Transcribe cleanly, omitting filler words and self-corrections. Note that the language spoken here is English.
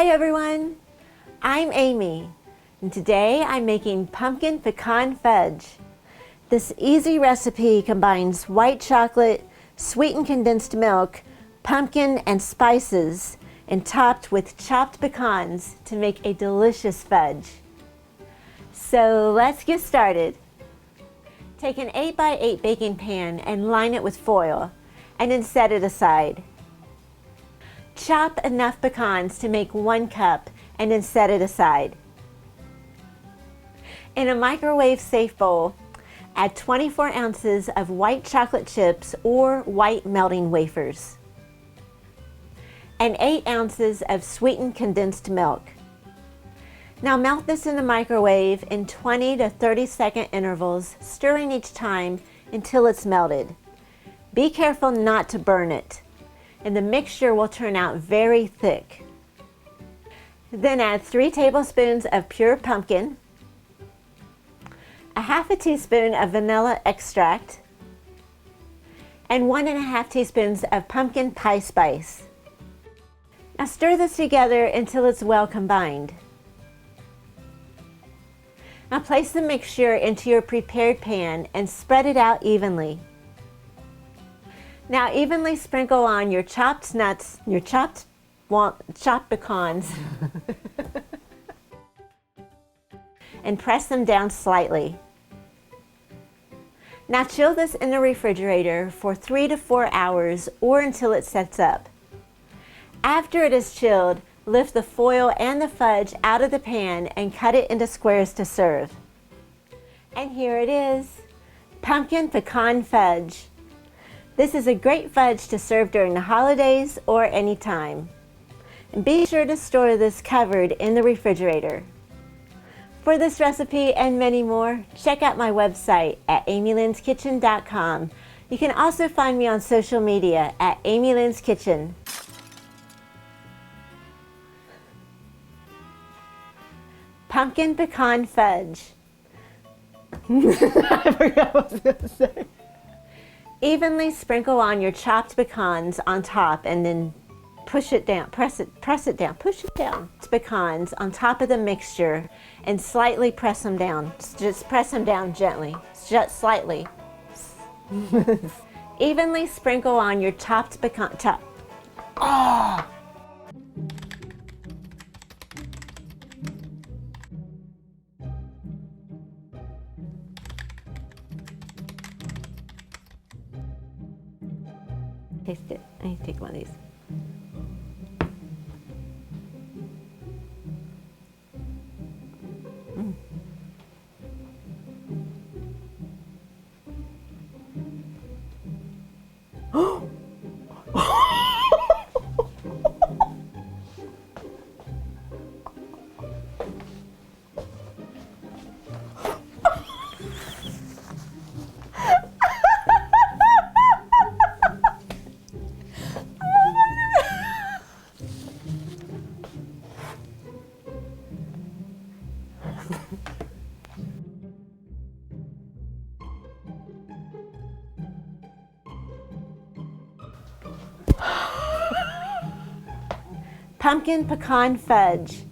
Hi everyone, I'm Amy, and today I'm making pumpkin pecan fudge. This easy recipe combines white chocolate, sweetened condensed milk, pumpkin and spices, and topped with chopped pecans to make a delicious fudge. So let's get started. Take an 8x8 baking pan and line it with foil, and then set it aside. Chop enough pecans to make 1 cup and then set it aside. In a microwave-safe bowl, add 24 ounces of white chocolate chips or white melting wafers and 8 ounces of sweetened condensed milk. Now melt this in the microwave in 20 to 30 second intervals, stirring each time until it's melted. Be careful not to burn it, and the mixture will turn out very thick. Then add 3 tablespoons of pure pumpkin, a half a teaspoon of vanilla extract, and 1.5 teaspoons of pumpkin pie spice. Now stir this together until it's well combined. Now place the mixture into your prepared pan and spread it out evenly. Now evenly sprinkle on your chopped nuts, your chopped pecans, and press them down slightly. Now chill this in the refrigerator for 3 to 4 hours or until it sets up. After it is chilled, lift the foil and the fudge out of the pan and cut it into squares to serve. And here it is, pumpkin pecan fudge. This is a great fudge to serve during the holidays or any time. And be sure to store this covered in the refrigerator. For this recipe and many more, check out my website at amylynskitchen.com. You can also find me on social media at Amy Lynn's Kitchen. Pumpkin pecan fudge. I forgot what I was going to say. Evenly sprinkle on your chopped pecans on top and then push it down, press it down, push it down. Pecans on top of the mixture and slightly press them down. Just press them down gently, just slightly. Evenly sprinkle on your chopped pecan, Oh! Taste it. I need to take one of these. Pumpkin pecan fudge.